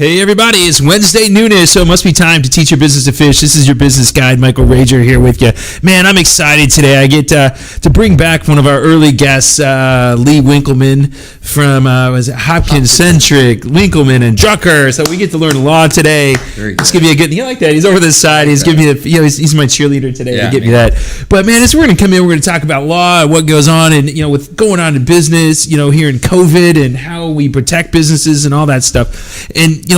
Hey everybody, it's Wednesday noonish, so it must be time to teach your business to fish. This is your business guide, Michael Rager, here with you. Man, I'm excited today. I get to bring back one of our early guests, Lee Winkleman from Hopkins Centric, Winkleman and Drucker. So we get to learn a lot today. Let's give you a good. You like that? He's over this side. He's giving me he's my cheerleader today to get me that. But man, as we're going to come in, we're going to talk about law and what goes on, and with going on in business, here in COVID and how we protect businesses and all that stuff. And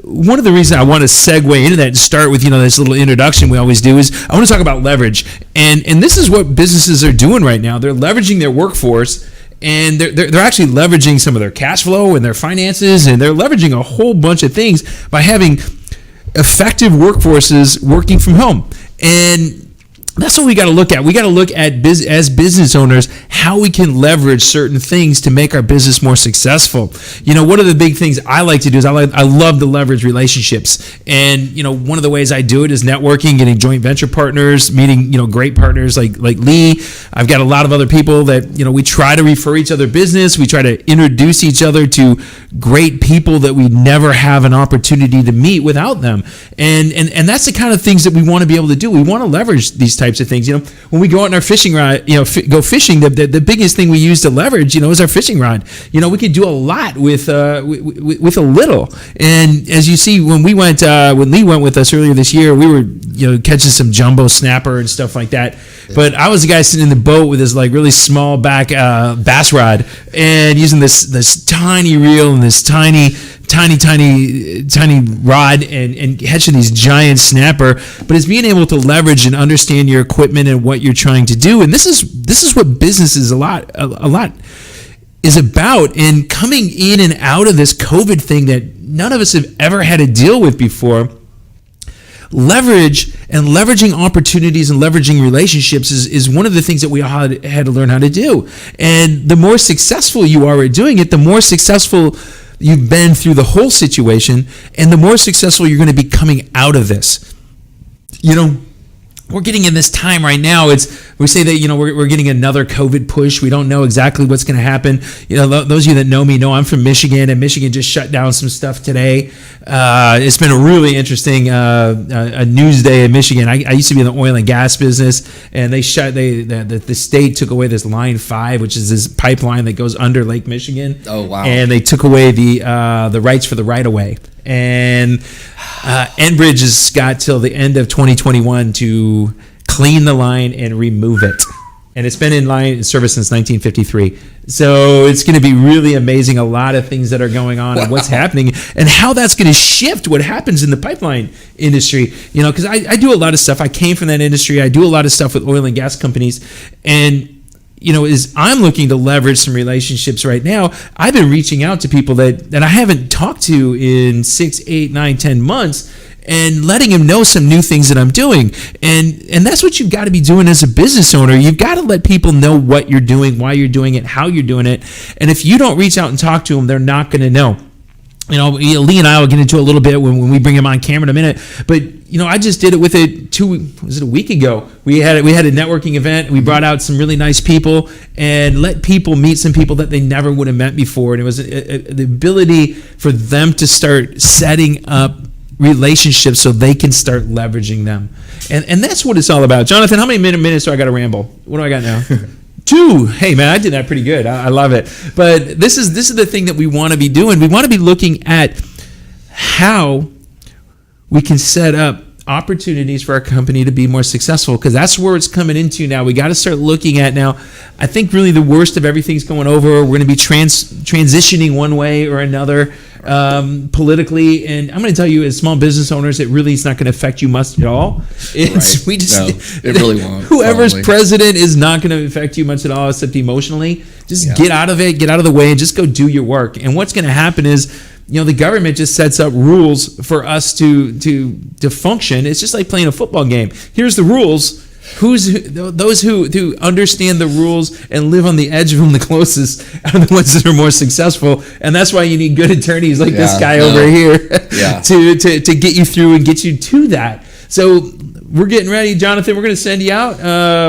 one of the reasons I want to segue into that and start with, this little introduction we always do is I want to talk about leverage. And this is what businesses are doing right now. They're leveraging their workforce, and they're actually leveraging some of their cash flow and their finances, and they're leveraging a whole bunch of things by having effective workforces working from home. And that's what we got to look at. We got to look at as business owners how we can leverage certain things to make our business more successful. One of the big things I like to do is I love to leverage relationships. And one of the ways I do it is networking, getting joint venture partners, meeting great partners like Lee. I've got a lot of other people that we try to refer each other business. We try to introduce each other to great people that we never have an opportunity to meet without them. And that's the kind of things that we want to be able to do. We want to leverage these types of things. When we go out on our fishing rod, go fishing, the biggest thing we use to leverage, is our fishing rod. We can do a lot with a little. And as you see, when Lee went with us earlier this year, we were catching some jumbo snapper and stuff like that. But I was the guy sitting in the boat with this really small back bass rod and using this tiny reel and this tiny rod and catching these giant snapper. But it's being able to leverage and understand your equipment and what you're trying to do. And this is what business is a lot is about. And coming in and out of this COVID thing that none of us have ever had to deal with before, leveraging opportunities and leveraging relationships is one of the things that we all had to learn how to do. And the more successful you are at doing it, the more successful you've been through the whole situation, and the more successful you're going to be coming out of this. We're getting in this time right now. We say that we're getting another COVID push. We don't know exactly what's going to happen. Those of you that know me know I'm from Michigan, and Michigan just shut down some stuff today. It's been a really interesting a news day in Michigan. I used to be in the oil and gas business, and the state took away this Line 5, which is this pipeline that goes under Lake Michigan. Oh wow! And they took away the rights for the right of way. And Enbridge has got till the end of 2021 to clean the line and remove it. And it's been in service since 1953. So it's going to be really amazing, a lot of things that are going on and what's happening and how that's going to shift what happens in the pipeline industry. Because I do a lot of stuff. I came from that industry. I do a lot of stuff with oil and gas companies. And as I'm looking to leverage some relationships right now, I've been reaching out to people that I haven't talked to in 6, 8, 9, 10 months and letting them know some new things that I'm doing. And that's what you've got to be doing as a business owner. You've got to let people know what you're doing, why you're doing it, how you're doing it. And if you don't reach out and talk to them, they're not going to know. Lee and I will get into a little bit when we bring him on camera in a minute. But I just did it with it a week ago. We had a networking event. We brought out some really nice people and let people meet some people that they never would have met before. And it was the ability for them to start setting up relationships so they can start leveraging them. And that's what it's all about. Jonathan, how many minutes do I got to ramble? What do I got now? 2. Hey man, I did that pretty good. I love it. But this is the thing that we want to be doing. We want to be looking at how we can set up opportunities for our company to be more successful, because that's where it's coming into now. We got to start looking at now. I think really the worst of everything's going over. We're going to be transitioning one way or another politically, and I'm going to tell you, as small business owners, it really is not going to affect you much at all. It really won't. Whoever's president is not going to affect you much at all, except emotionally. Just get out of it, get out of the way, and just go do your work. And what's going to happen is, the government just sets up rules for us to function. It's just like playing a football game. Here's the rules. Those who understand the rules and live on the edge of them the closest are the ones that are more successful. And that's why you need good attorneys like this guy over here to get you through and get you to that. So we're getting ready, Jonathan. We're going to send you out.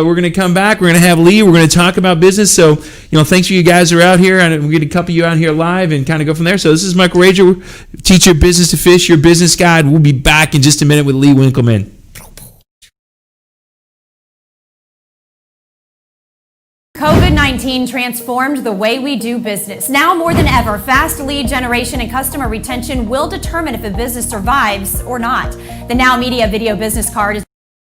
We're going to come back. We're going to have Lee. We're going to talk about business. So, thanks for you guys who are out here. And we're going to couple you out here live and kind of go from there. So this is Michael Rager, Teach Your Business to Fish, your business guide. We'll be back in just a minute with Lee Winkleman. COVID-19 transformed the way we do business. Now more than ever, fast lead generation and customer retention will determine if a business survives or not. The Now Media Video Business Card is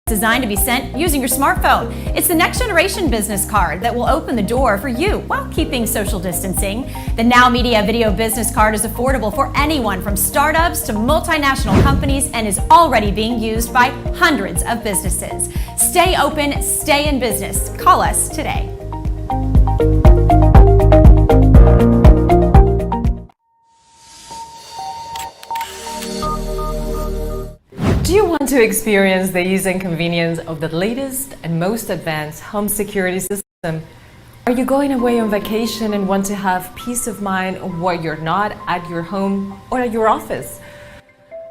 designed to be sent using your smartphone. It's the next generation business card that will open the door for you while keeping social distancing. The Now Media Video Business Card is affordable for anyone from startups to multinational companies and is already being used by hundreds of businesses. Stay open, stay in business. Call us today. Do you want to experience the ease and convenience of the latest and most advanced home security system? Are you going away on vacation and want to have peace of mind while you're not at your home or at your office?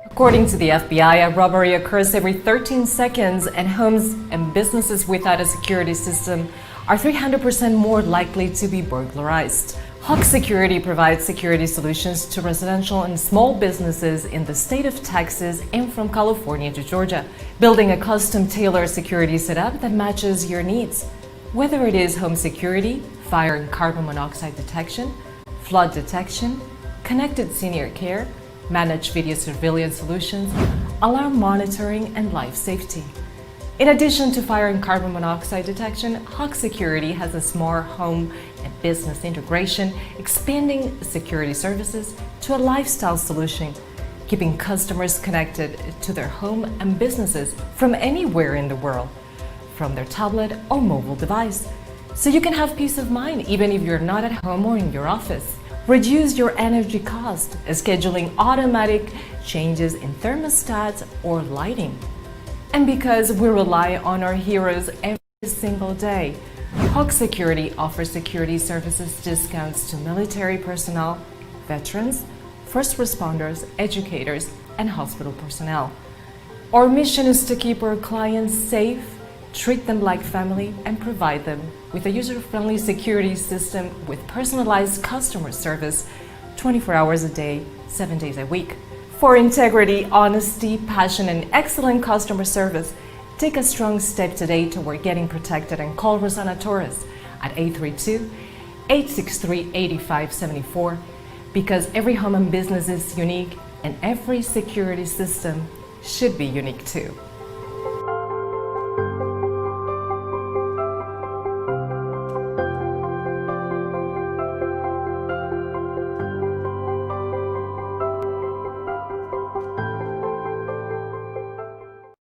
According to the FBI, a robbery occurs every 13 seconds, and homes and businesses without a security system are 300% more likely to be burglarized. Hawk Security provides security solutions to residential and small businesses in the state of Texas and from California to Georgia, building a custom-tailored security setup that matches your needs. Whether it is home security, fire and carbon monoxide detection, flood detection, connected senior care, managed video surveillance solutions, alarm monitoring, and life safety. In addition to fire and carbon monoxide detection, Hawk Security has a smart home and business integration, expanding security services to a lifestyle solution, keeping customers connected to their home and businesses from anywhere in the world, from their tablet or mobile device, so you can have peace of mind even if you're not at home or in your office. Reduce your energy cost, scheduling automatic changes in thermostats or lighting. And because we rely on our heroes every single day, Hawk Security offers security services discounts to military personnel, veterans, first responders, educators, and hospital personnel. Our mission is to keep our clients safe, treat them like family, and provide them with a user-friendly security system with personalized customer service 24 hours a day, 7 days a week. For integrity, honesty, passion, and excellent customer service, take a strong step today toward getting protected and call Rosanna Torres at 832-863-8574, because every home and business is unique and every security system should be unique too.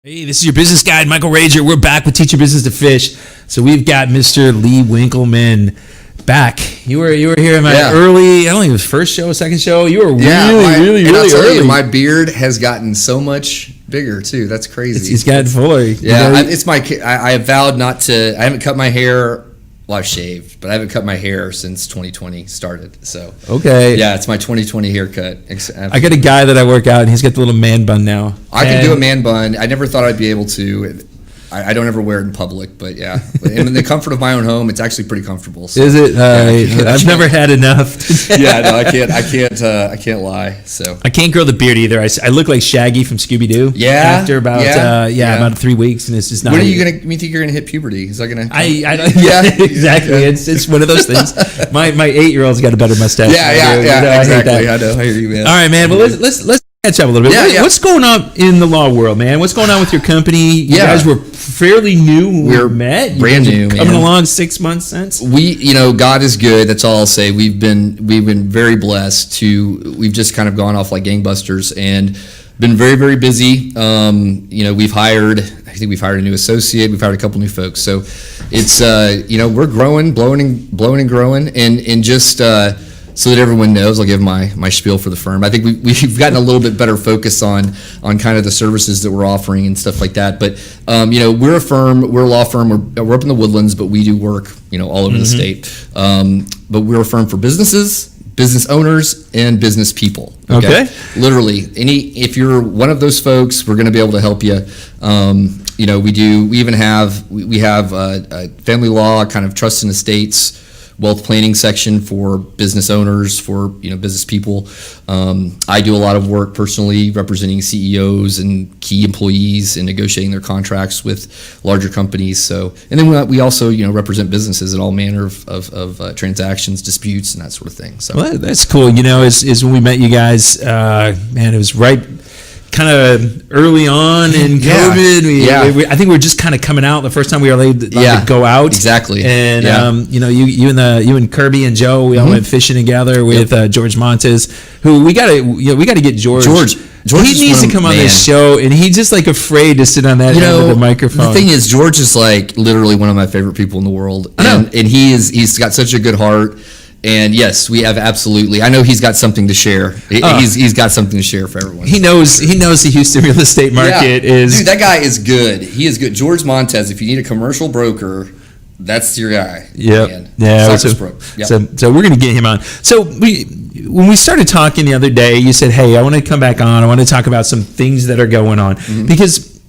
Hey, this is your business guide, Michael Rager. We're back with Teach Your Business to Fish. So we've got Mr. Lee Winkleman back. You were here in my early, I don't think it was first show, second show. You were really early. My beard has gotten so much bigger too. That's crazy. It's gotten fuller. Yeah, it's my. I have vowed not to. I haven't cut my hair. Well, I've shaved, but I haven't cut my hair since 2020 started. So okay, yeah, it's my 2020 haircut. I got a guy that I work out, and he's got the little man bun now. I can do a man bun. I never thought I'd be able to. I don't ever wear it in public, but yeah, in the comfort of my own home, it's actually pretty comfortable. So. Is it? I've never had enough. Yeah, no, I can't lie. So I can't grow the beard either. I look like Shaggy from Scooby Doo. Yeah. After about about 3 weeks, and it's just not. When are you gonna? You think you're gonna hit puberty? Is that gonna? Yeah, exactly. It's one of those things. My 8-year-old's got a better mustache. Yeah, exactly. I know. I hear you, man. All right, man. Well, let's catch up a little bit. What's going on in the law world, man? What's going on with your company? You guys were fairly new when we met. Brand new, coming along 6 months since. God is good. That's all I'll say. We've been very blessed we've just kind of gone off like gangbusters and been very, very busy. We've hired a new associate. We've hired a couple new folks. So it's, we're growing, blowing and growing, and just, so that everyone knows, I'll give my spiel for the firm. I think we've gotten a little bit better focus on kind of the services that we're offering and stuff like that. But we're a firm, we're a law firm. We're up in the Woodlands, but we do work all over the state. But we're a firm for businesses, business owners, and business people. Okay. Literally, if you're one of those folks, we're going to be able to help you. You know, we even have family law, kind of trust and estates, wealth planning section for business owners, for business people. I do a lot of work personally representing CEOs and key employees and negotiating their contracts with larger companies. So, and then we also represent businesses in all manner of transactions, disputes, and that sort of thing. So well, that's cool. Is when we met you guys, man, it was right kind of early on in COVID. I think we were just kind of coming out the first time we were allowed to go out. Exactly. And you and Kirby and Joe, we all went fishing together with George Montes, who we gotta get George. He needs to come on this show, and he's just like afraid to sit on that end of the microphone. The thing is, George is like literally one of my favorite people in the world, and he's got such a good heart. And yes, we have absolutely. I know he's got something to share. He's got something to share for everyone. He knows the Houston real estate market is. Dude, that guy is good. He is good. George Montes. If you need a commercial broker, that's your guy. Yeah. So we're gonna get him on. So when we started talking the other day, you said, "Hey, I want to come back on. I want to talk about some things that are going on because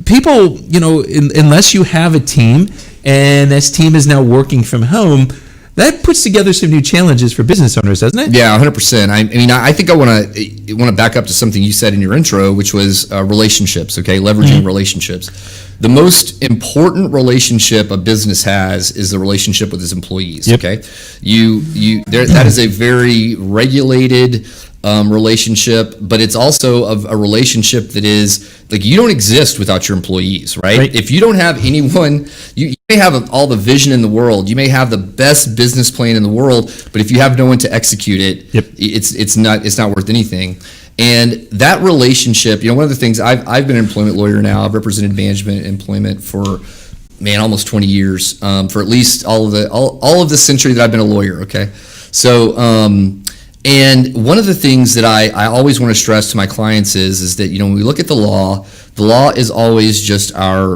people, unless you have a team and this team is now working from home." That puts together some new challenges for business owners, doesn't it? Yeah, 100%. I mean, I think I want to back up to something you said in your intro, which was relationships. Okay, leveraging relationships. The most important relationship a business has is the relationship with its employees. Yep. Okay, that is a very regulated relationship, but it's also a relationship that is like you don't exist without your employees, right? If you don't have anyone, you may have all the vision in the world, you may have the best business plan in the world, but if you have no one to execute it, it's not worth anything. And that relationship, one of the things I've been an employment lawyer now. I've represented management employment for almost 20 years, for at least all of the century that I've been a lawyer. Okay, so. And one of the things that I always want to stress to my clients is that when we look at the law is always just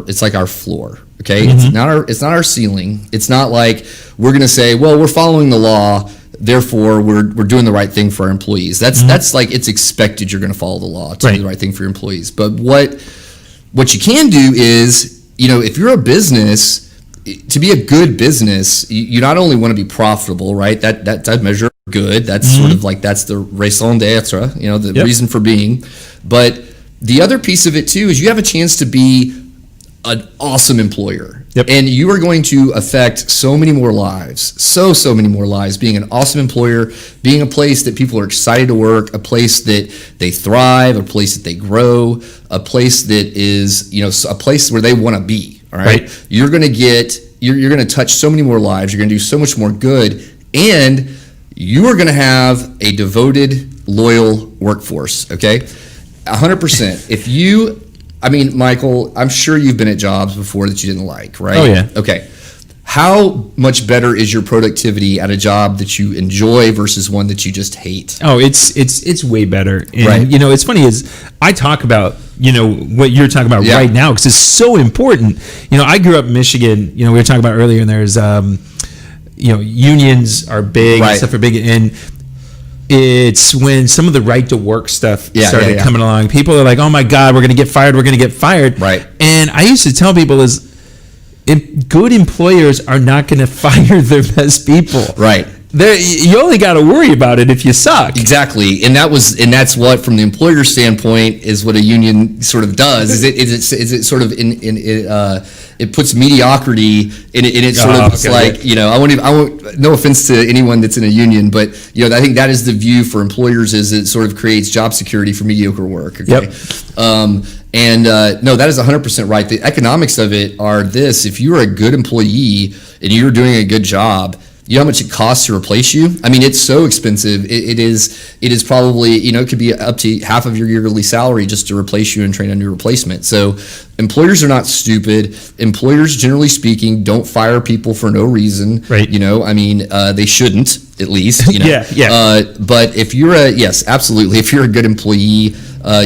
it's like our floor. Okay, it's not our ceiling. It's not like we're going to say, well, we're following the law, therefore we're doing the right thing for our employees. That's like it's expected you're going to follow the law to do the right thing for your employees. But what you can do is if you're a business, to be a good business, you not only want to be profitable, right? That measure good. That's sort of like that's the raison d'etre, the reason for being. But the other piece of it too is you have a chance to be an awesome employer, and you are going to affect so many more lives, so many more lives. Being an awesome employer, being a place that people are excited to work, a place that they thrive, a place that they grow, a place that is a place where they want to be. All right, you're going to touch so many more lives. You're going to do so much more good, and you are going to have a devoted, loyal workforce, okay? 100%. Michael, I'm sure you've been at jobs before that you didn't like, right? Oh, yeah. Okay. How much better is your productivity at a job that you enjoy versus one that you just hate? Oh, it's way better. And, it's funny is I talk about, what you're talking about right now because it's so important. I grew up in Michigan, we were talking about earlier, and there's, unions are big, and stuff are big, and it's when some of the right to work stuff started coming along. People are like, "Oh my God, we're going to get fired. We're going to get fired." Right. And I used to tell people good employers are not going to fire their best people. Right. You only got to worry about it if you suck. Exactly, and that's what, from the employer standpoint, is what a union sort of does. Is it sort of it puts mediocrity in it. It's sort of like I won't. No offense to anyone that's in a union, but I think that is the view for employers. Is it sort of creates job security for mediocre work. Okay? Yep. No, that is 100% right. The economics of it are this: if you are a good employee and you're doing a good job, you know how much it costs to replace you? I mean, it's so expensive. It is probably, it could be up to half of your yearly salary just to replace you and train a new replacement. So employers are not stupid. Employers, generally speaking, don't fire people for no reason. Right. They shouldn't, at least. But if you're absolutely. If you're a good employee,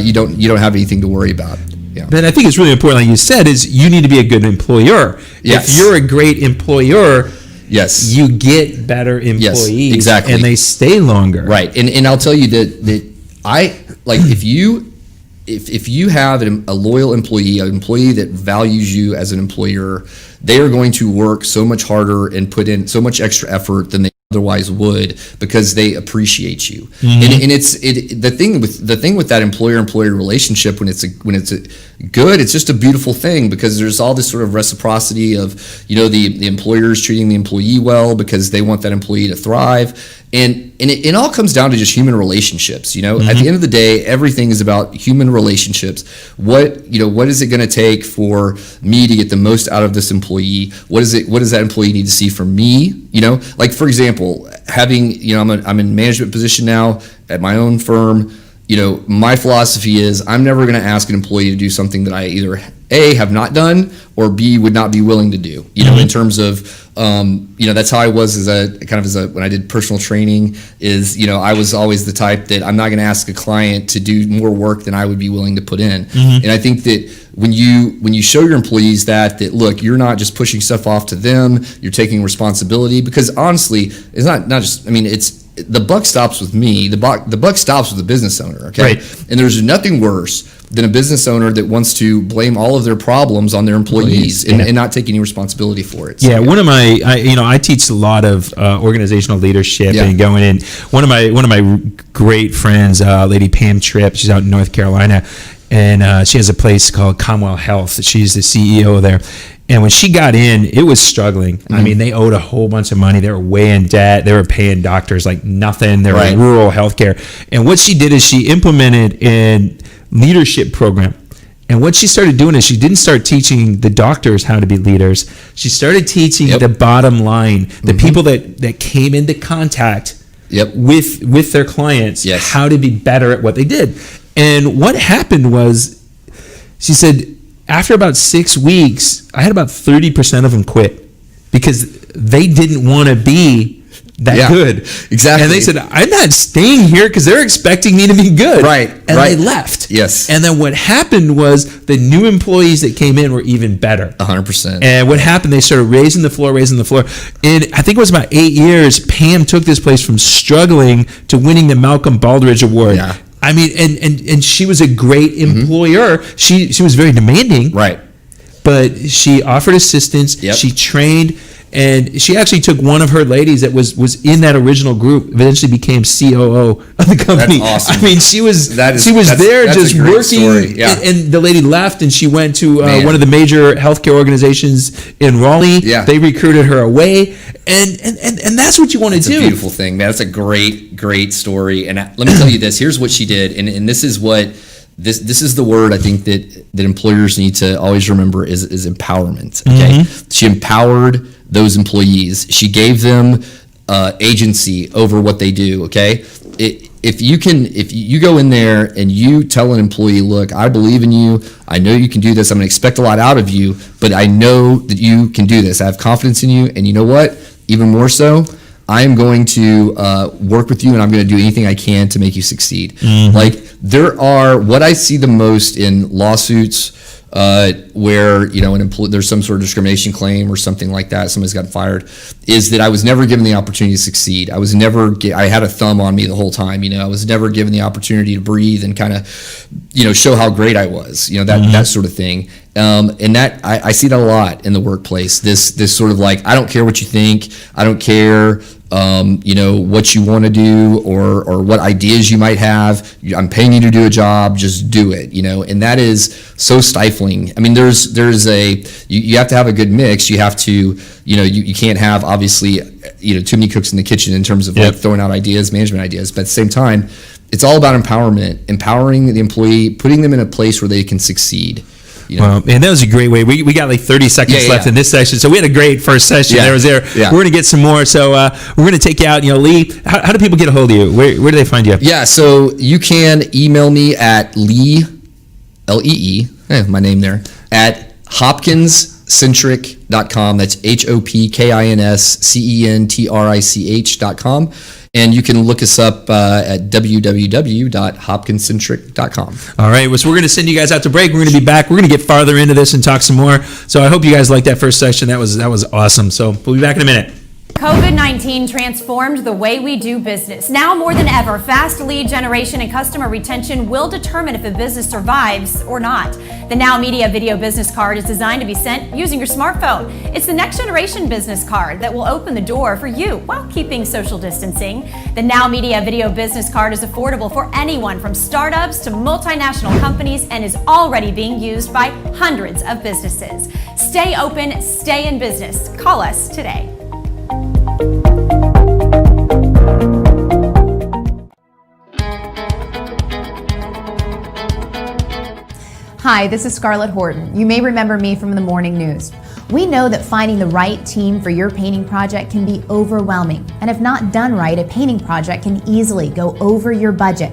you don't have anything to worry about. Yeah. But I think it's really important, like you said, is you need to be a good employer. Yes. If you're a great employer, yes, you get better employees. Yes, exactly. And they stay longer. Right. And I'll tell you that if if you have a loyal employee, an employee that values you as an employer, they are going to work so much harder and put in so much extra effort than they otherwise would, because they appreciate you. And it's the thing with that employer-employee relationship, when it's good, it's just a beautiful thing, because there's all this sort of reciprocity of, you know, the employers treating the employee well because they want that employee to thrive. And it all comes down to just human relationships. You know, at the end of the day, everything is about human relationships. What is it going to take for me to get the most out of this employee? What does that employee need to see from me? You know, like, for example, having, you know, I'm in management position now at my own firm. You know, my philosophy is I'm never going to ask an employee to do something that I either A, have not done, or B, would not be willing to do. You know, in terms of, you know, that's how I was when I did personal training, is, you know, I was always the type that I'm not going to ask a client to do more work than I would be willing to put in. And I think that when you show your employees that look, you're not just pushing stuff off to them, you're taking responsibility, because honestly, it's not just, I mean, it's, the buck stops with me. The buck stops with the business owner. Okay, right. And there's nothing worse than a business owner that wants to blame all of their problems on their employees and not take any responsibility for it. So, yeah, one of my, I teach a lot of organizational leadership and going in. One of my great friends, Lady Pam Tripp, she's out in North Carolina, and she has a place called Commonwealth Health. She's the CEO there. And when she got in, it was struggling. I mean, they owed a whole bunch of money. They were way in debt. They were paying doctors like nothing. They were in rural healthcare. And what she did is she implemented a leadership program. And what she started doing is she didn't start teaching the doctors how to be leaders. She started teaching the bottom line, the people that came into contact with their clients, how to be better at what they did. And what happened was, she said, after about 6 weeks, I had about 30% of them quit because they didn't want to be that good. Exactly. And they said, I'm not staying here because they're expecting me to be good. Right. And they left. Yes. And then what happened was the new employees that came in were even better. 100%. And what happened, they started raising the floor. And I think it was about 8 years, Pam took this place from struggling to winning the Malcolm Baldrige Award. Yeah. I mean, and she was a great employer. She was very demanding. Right. But she offered assistance. She trained. And she actually took one of her ladies that was in that original group, eventually became COO of the company. That's awesome. I mean, she was there just working. Yeah. And the lady left and she went to one of the major healthcare organizations in Raleigh. Yeah. They recruited her away. And that's what you want to do. It's a beautiful thing, man. That's a great story. And let me tell you this. Here's what she did. And this is what... This is the word I think that employers need to always remember is empowerment. Okay, she empowered those employees. She gave them agency over what they do. Okay, if you go in there and you tell an employee, look, I believe in you. I know you can do this. I'm going to expect a lot out of you, but I know that you can do this. I have confidence in you, and you know what? Even more so, I am going to work with you, and I'm going to do anything I can to make you succeed. Like, there are, what I see the most in lawsuits where, you know, there's some sort of discrimination claim or something like that, somebody's gotten fired, is that I was never given the opportunity to succeed. I had a thumb on me the whole time, you know, I was never given the opportunity to breathe and kind of, you know, show how great I was, you know, that sort of thing. And that I see that a lot in the workplace. This sort of like, I don't care what you think, I don't care, you know, what you want to do or what ideas you might have. I'm paying you to do a job, just do it, you know. And that is so stifling. I mean, you have to have a good mix. You have to, you know, you can't have, obviously, you know, too many cooks in the kitchen in terms of like throwing out ideas, management ideas. But at the same time, it's all about empowerment, empowering the employee, putting them in a place where they can succeed. You know? Well, and that was a great way. We got like 30 seconds left in this session, so we had a great first session. We're going to get some more. So we're going to take you out. You know, Lee, how do people get a hold of you? Where do they find you? Yeah, so you can email me at Lee, L-E-E, my name there, at hopkinscentric.com. That's HOPKINSCENTRICH.com. And you can look us up at www.hopkinscentric.com. All right, so we're going to send you guys out to break. We're going to be back. We're going to get farther into this and talk some more. So I hope you guys liked that first session. That was awesome. So we'll be back in a minute. COVID-19 transformed the way we do business. Now more than ever, fast lead generation and customer retention will determine if a business survives or not. The Now Media Video Business Card is designed to be sent using your smartphone. It's the next generation business card that will open the door for you while keeping social distancing. The Now Media Video Business Card is affordable for anyone from startups to multinational companies and is already being used by hundreds of businesses. Stay open, stay in business. Call us today. Hi, this is Scarlett Horton. You may remember me from the morning news. We know that finding the right team for your painting project can be overwhelming, and if not done right, a painting project can easily go over your budget.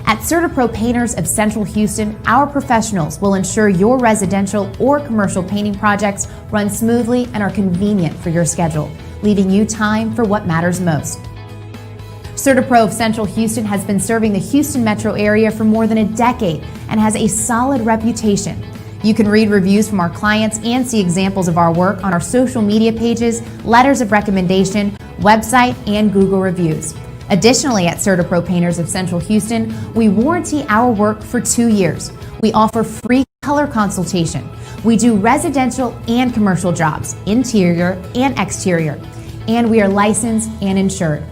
At CertaPro Painters of Central Houston, our professionals will ensure your residential or commercial painting projects run smoothly and are convenient for your schedule, leaving you time for what matters most. CertaPro of Central Houston has been serving the Houston metro area for more than a decade and has a solid reputation. You can read reviews from our clients and see examples of our work on our social media pages, letters of recommendation, website, and Google reviews. Additionally, at CertaPro Painters of Central Houston, we warranty our work for 2 years. We offer free color consultation. We do residential and commercial jobs, interior and exterior, and we are licensed and insured.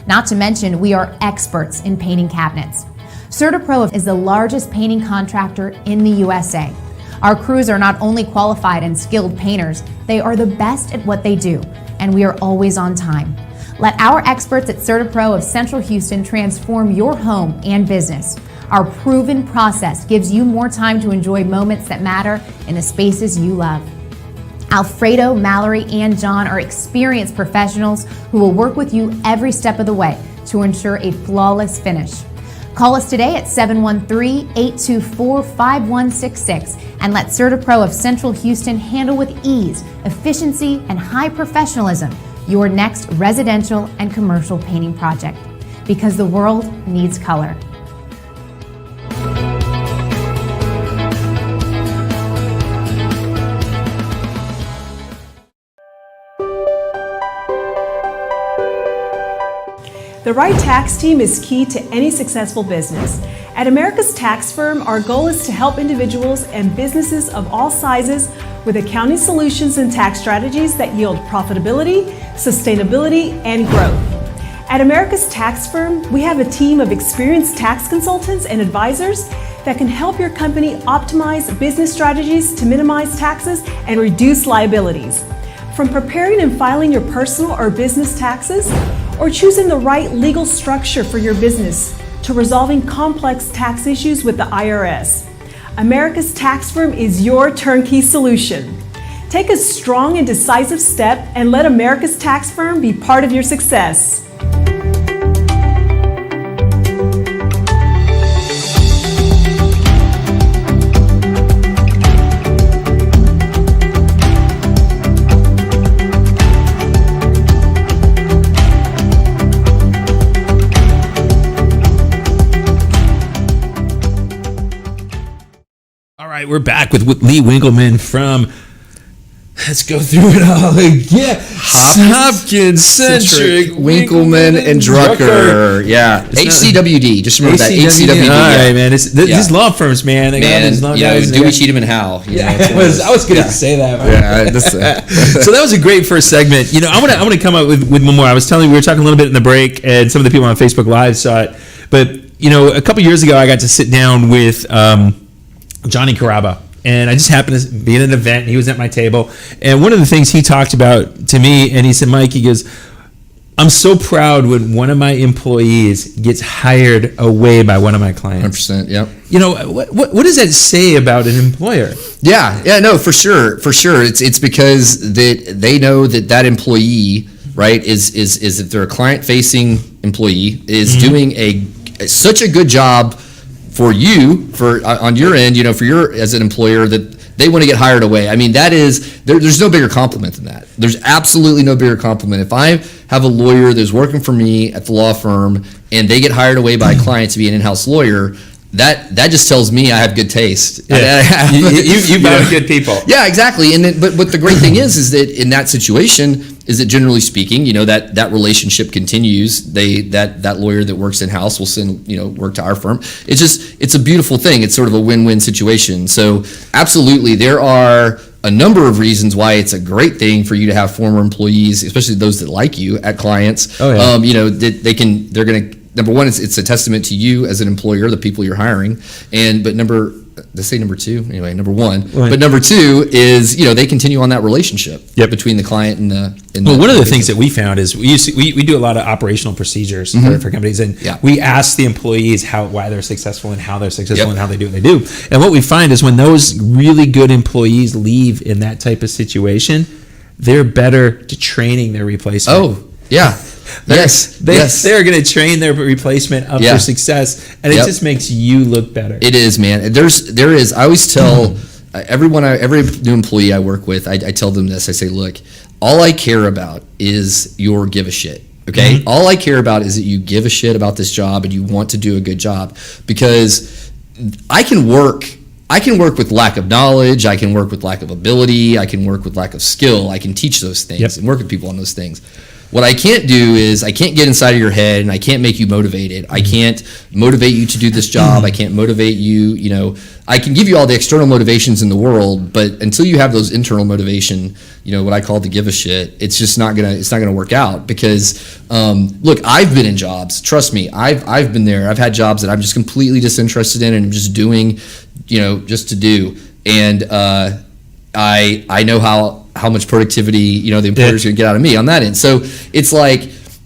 Not to mention, we are experts in painting cabinets. CertaPro is the largest painting contractor in the USA. Our crews are not only qualified and skilled painters, they are the best at what they do, and we are always on time. Let our experts at CertaPro of Central Houston transform your home and business. Our proven process gives you more time to enjoy moments that matter in the spaces you love. Alfredo, Mallory, and John are experienced professionals who will work with you every step of the way to ensure a flawless finish. Call us today at 713-824-5166 and let CertaPro of Central Houston handle with ease, efficiency, and high professionalism your next residential and commercial painting project, because the world needs color. The right tax team is key to any successful business. At America's Tax Firm, our goal is to help individuals and businesses of all sizes with accounting solutions and tax strategies that yield profitability, sustainability, and growth. At America's Tax Firm, we have a team of experienced tax consultants and advisors that can help your company optimize business strategies to minimize taxes and reduce liabilities. From preparing and filing your personal or business taxes, or choosing the right legal structure for your business, to resolving complex tax issues with the IRS, America's Tax Firm is your turnkey solution. Take a strong and decisive step and let America's Tax Firm be part of your success. All right, we're back with Lee Winkleman from, let's go through it all again. Hopkins-centric, Winkleman and Drucker. Yeah. HCWD. Just remember that. HCWD. All right, man. These law firms, man. Dewey, Cheatham, and Howe. I was going to say that. So that was a great first segment. You know, I want to come up with one more. I was telling you, we were talking a little bit in the break, and some of the people on Facebook Live saw it. But, you know, a couple years ago, I got to sit down with Johnny Caraba, and I just happened to be at an event. He was at my table, and one of the things he talked about to me, and he said, Mike, he goes, I'm so proud when one of my employees gets hired away by one of my clients. 100%, yep. You know, what does that say about an employer? Yeah, no, for sure. It's because they know that employee, right, is if they're a client-facing employee, is doing such a good job for you, on your end, you know, for your as an employer, that they want to get hired away. I mean, that is there's no bigger compliment than that. There's absolutely no bigger compliment. If I have a lawyer that's working for me at the law firm and they get hired away by a client to be an in-house lawyer, that just tells me I have good taste. Yeah. you found good people. Yeah, exactly. And then, but the great thing is that in that situation, is that generally speaking, that relationship continues. That lawyer that works in house will send work to our firm. It's a beautiful thing. It's sort of a win-win situation. So absolutely, there are a number of reasons why it's a great thing for you to have former employees, especially those that like you at clients. Oh, yeah. That they're going to. Number one, it's a testament to you as an employer, the people you're hiring, but number one. Right. But number two is they continue on that relationship between the client and the. Well, one of the things that we found is we do a lot of operational procedures for companies, and we ask the employees why they're successful and how they're successful and how they do what they do. And what we find is when those really good employees leave in that type of situation, they're better to training their replacement. Oh, yeah. They're going to train their replacement up for success, and it just makes you look better. It is, man. There is. I always tell every new employee I work with, I tell them this. I say, look, all I care about is your give a shit. Okay, all I care about is that you give a shit about this job and you want to do a good job, because I can work with lack of knowledge. I can work with lack of ability. I can work with lack of skill. I can teach those things and work with people on those things. What I can't do is I can't get inside of your head and I can't make you motivated. I can't motivate you to do this job. I can't motivate you, I can give you all the external motivations in the world, but until you have those internal motivation, what I call the give a shit, it's just not gonna work out. Because look, I've been in jobs, trust me, I've been there. I've had jobs that I'm just completely disinterested in and I'm just doing, just to do. And I know how much productivity the employer's going to get out of me on that end. So it's like,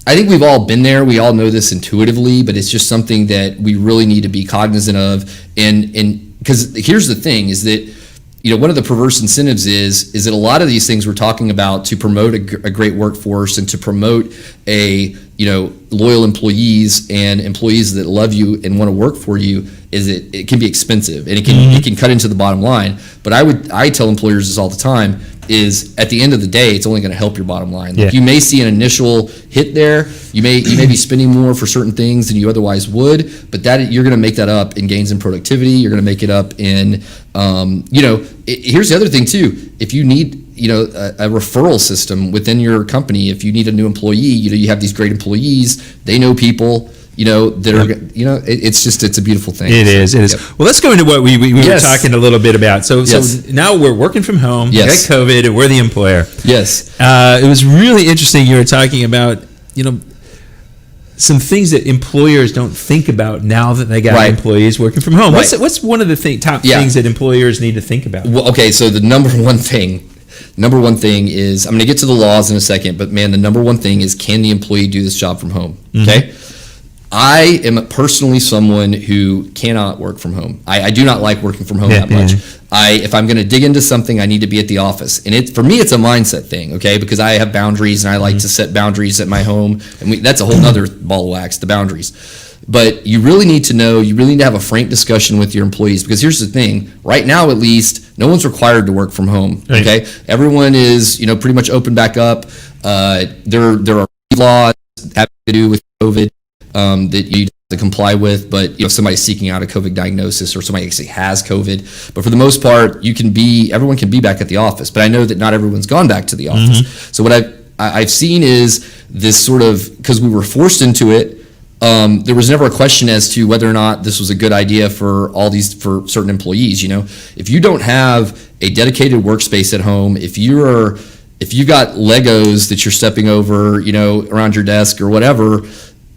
I think we've all been there. We all know this intuitively, but it's just something that we really need to be cognizant of. And because here's the thing is that one of the perverse incentives is that a lot of these things we're talking about to promote a great workforce and to promote loyal employees and employees that love you and want to work for you, is it can be expensive and it can cut into the bottom line. But I tell employers this all the time, is at the end of the day, it's only going to help your bottom line. Like you may see an initial hit there, you may be spending more for certain things than you otherwise would, but that you're going to make that up in gains in productivity. You're going to make it up in here's the other thing too. If you need a referral system within your company, if you need a new employee, you have these great employees, they know people that are, it's a beautiful thing. It is. Well, let's go into what we were talking a little bit about. So now we're working from home. We got COVID, and we're the employer. Yes. It was really interesting. You were talking about, some things that employers don't think about now that they got employees working from home. Right. What's one of the top things that employers need to think about? Well, okay, so the number one thing is, I'm going to get to the laws in a second, but man, the number one thing is, can the employee do this job from home? Okay. I am personally someone who cannot work from home. I do not like working from home that much. If I'm going to dig into something, I need to be at the office. And for me, it's a mindset thing, okay? Because I have boundaries and I like to set boundaries at my home. And that's a whole nother ball of wax, the boundaries. But you really need to have a frank discussion with your employees, because here's the thing. Right now, at least, no one's required to work from home, okay? Everyone is, pretty much open back up. There are laws having to do with COVID that you have to comply with, but if somebody's seeking out a COVID diagnosis or somebody actually has COVID, but for the most part, everyone can be back at the office. But I know that not everyone's gone back to the office. So what I've seen is this sort of, because we were forced into it, there was never a question as to whether or not this was a good idea for certain employees. If you don't have a dedicated workspace at home, if you got Legos that you're stepping over, around your desk or whatever,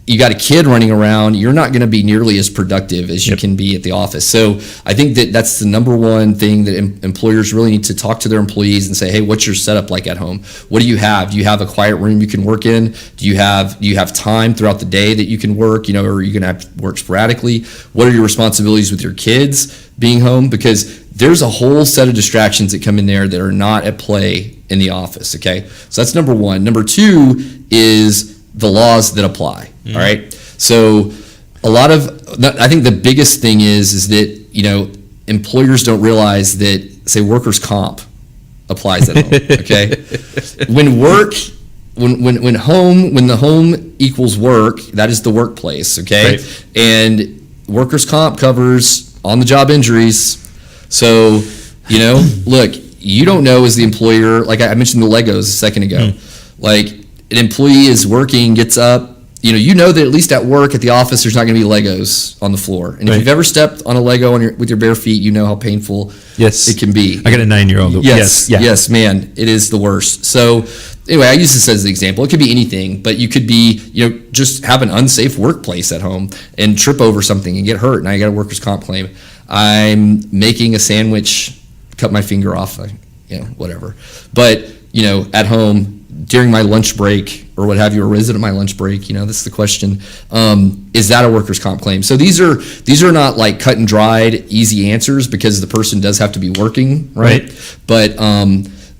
you got a kid running around, you're not going to be nearly as productive as you can be at the office. So I think that's the number one thing that employers really need to talk to their employees and say, hey, what's your setup like at home? What do you have? Do you have a quiet room you can work in? Do you have time throughout the day that you can work, or are you going to have to work sporadically? What are your responsibilities with your kids being home? Because there's a whole set of distractions that come in there that are not at play in the office, okay? So that's number one. Number two is the laws that apply. All right. So I think the biggest thing is that, employers don't realize that, say, workers' comp applies at home. Okay. When the home equals work, that is the workplace. Okay. Right. And workers' comp covers on-the-job injuries. So, look, you don't know as the employer, like I mentioned the Legos a second ago, like an employee is working, gets up, you know that at least at work, at the office, there's not going to be Legos on the floor. And if you've ever stepped on a Lego with your bare feet, you know how painful it can be. I got a 9-year-old. Yes, man, it is the worst. So anyway, I use this as an example. It could be anything, but you could be, just have an unsafe workplace at home and trip over something and get hurt. Now you got a workers' comp claim. I'm making a sandwich, cut my finger off, whatever. But, at home, during my lunch break or what have you, or is it at my lunch break? This is the question. Is that a workers' comp claim? So these are not like cut and dried, easy answers because the person does have to be working, right? But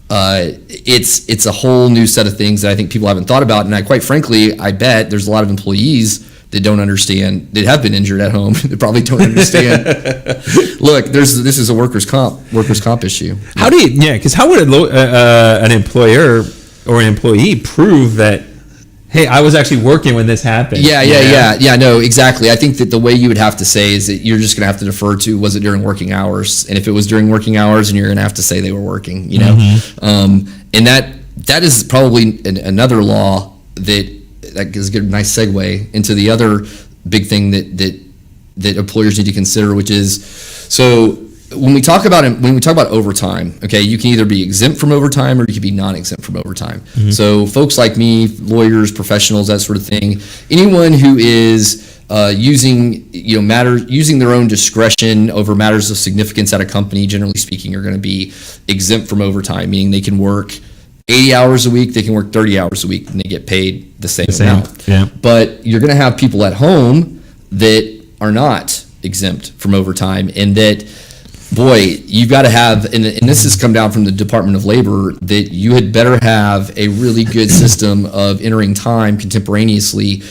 it's a whole new set of things that I think people haven't thought about. And quite frankly, I bet there's a lot of employees that don't understand, that have been injured at home, that probably don't understand. Look, this is a workers' comp issue. How would an employer or an employee prove that, hey, I was actually working when this happened? Yeah, no, exactly. I think that the way you would have to say is that you're just going to have to defer to, was it during working hours? And if it was during working hours, and you're going to have to say they were working, and that is probably another law that is a nice segue into the other big thing that employers need to consider, which is, so when we talk about overtime, okay, you can either be exempt from overtime or you can be non-exempt from overtime. So folks like me, lawyers, professionals, that sort of thing, anyone who is using their own discretion over matters of significance at a company, generally speaking, are going to be exempt from overtime, meaning they can work 80 hours a week, they can work 30 hours a week, and they get paid the same amount. Yeah. But you're going to have people at home that are not exempt from overtime, and that, boy, you've got to have, and this has come down from the Department of Labor, that you had better have a really good system of entering time contemporaneously,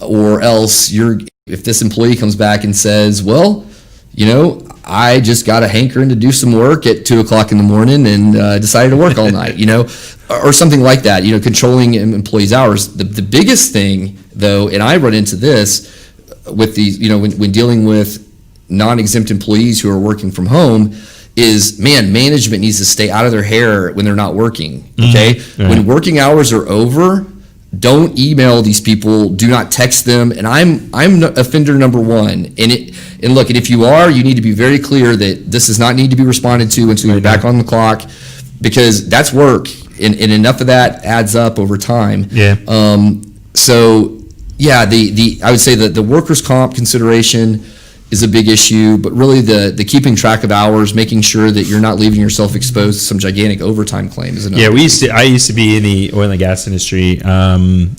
or else if this employee comes back and says, well, I just got a hankering to do some work at 2:00 in the morning and decided to work all night, or something like that, controlling employees' hours. The biggest thing, though, and I run into this with these, when dealing with non-exempt employees who are working from home, is, management needs to stay out of their hair when they're not working, okay? When working hours are over, don't email these people, do not text them, and I'm offender number one. And look, and if you are, you need to be very clear that this does not need to be responded to until you're back on the clock, because that's work, and enough of that adds up over time. So yeah, I would say that the workers' comp consideration is a big issue, but really the keeping track of hours, making sure that you're not leaving yourself exposed to some gigantic overtime claim is another. Yeah, I used to be in the oil and gas industry,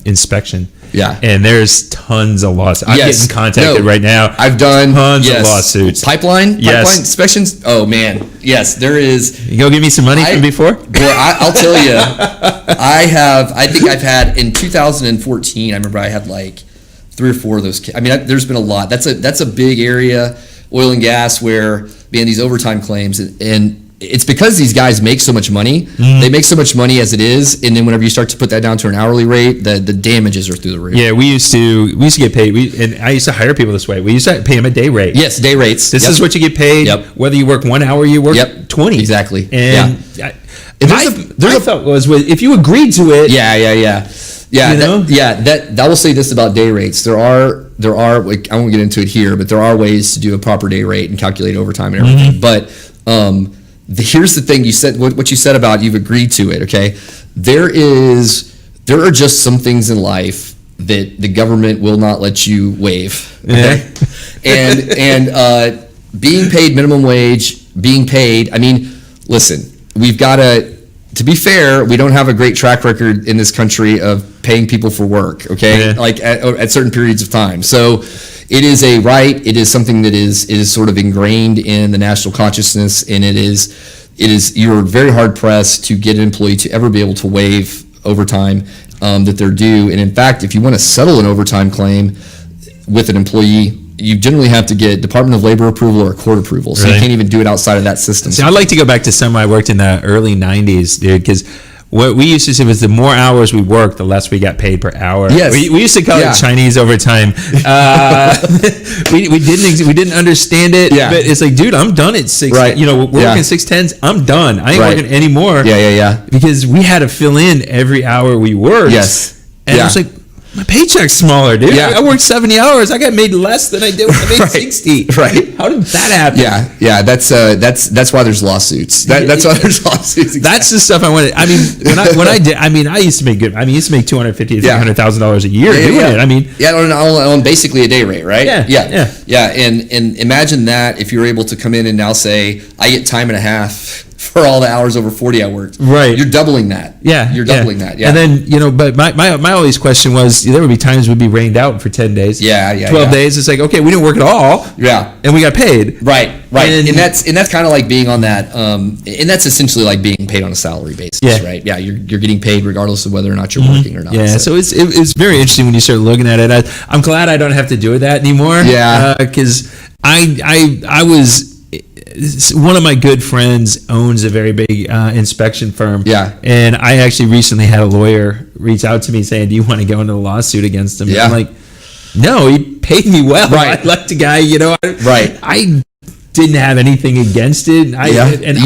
inspection. Yeah. And there's tons of lawsuits. I'm getting contacted right now. I've done tons of lawsuits. Pipeline inspections. Oh man, yes, there is. You go give me some money from before? Well, I'll tell you, I think I've had in 2014. I remember I had like 3 or 4 of those. I mean, there's been a lot. That's a big area, oil and gas, where these overtime claims, and it's because these guys make so much money. They make so much money as it is, and then whenever you start to put that down to an hourly rate, the damages are through the roof. Yeah, we used to get paid. And I used to hire people this way. We used to pay them a day rate. Yes, day rates. This is what you get paid. Whether you work 1 hour, you work 20. Exactly. And I felt was if you agreed to it. I will say this about day rates. There are like, I won't get into it here, but there are ways to do a proper day rate and calculate overtime and everything. But here's the thing: you said what you said about you've agreed to it. Okay, there are just some things in life that the government will not let you waive. Okay, and being paid minimum wage, being paid. I mean, listen, we've got to be fair, we don't have a great track record in this country of paying people for work, okay? Like at certain periods of time. So it is a right, it is something that is sort of ingrained in the national consciousness, and it is you're very hard pressed to get an employee to ever be able to waive overtime that they're due. And in fact, if you want to settle an overtime claim with an employee, you generally have to get Department of Labor approval or court approval. So you can't even do it outside of that system. See, I'd like to go back to some I worked in the early 90s, dude, because what we used to say was the more hours we worked, the less we got paid per hour. Yes. We used to call it Chinese overtime. We didn't understand it, but it's like, dude, I'm done at 6. Right. You know, we're working 6/10s. I'm done. I ain't working anymore. Yeah. Because we had to fill in every hour we worked. Yes. And I was like, my paycheck's smaller, dude. Yeah. I worked 70 hours. I got made less than I did when I made 60. Right. How did that happen? Yeah. That's why there's lawsuits. That's why there's lawsuits. Exactly. That's the stuff I wanted. I mean, when I did, I mean, I used to make good. I mean, I used to make $250,000 to $300,000 a year doing it. I mean, on basically a day rate, right? Yeah. And imagine that if you're able to come in and now say, I get time and a half for all the hours over 40 I worked. Right. You're doubling that. Yeah. You're doubling that. Yeah. And then, but my always question was, there would be times we'd be rained out for 10 days. 12 days. It's like, okay, we didn't work at all. Yeah. And we got paid. Right. And that's kind of like being on that, and that's essentially like being paid on a salary basis, right? Yeah. You're getting paid regardless of whether or not you're working or not. Yeah. So it's very interesting when you start looking at it. I'm glad I don't have to do that anymore. Yeah. Because I was, one of my good friends owns a very big inspection firm. Yeah. And I actually recently had a lawyer reach out to me saying, do you want to go into a lawsuit against him? Yeah. And I'm like, no, he paid me well. Right. I liked the guy, Right. I didn't have anything against it. I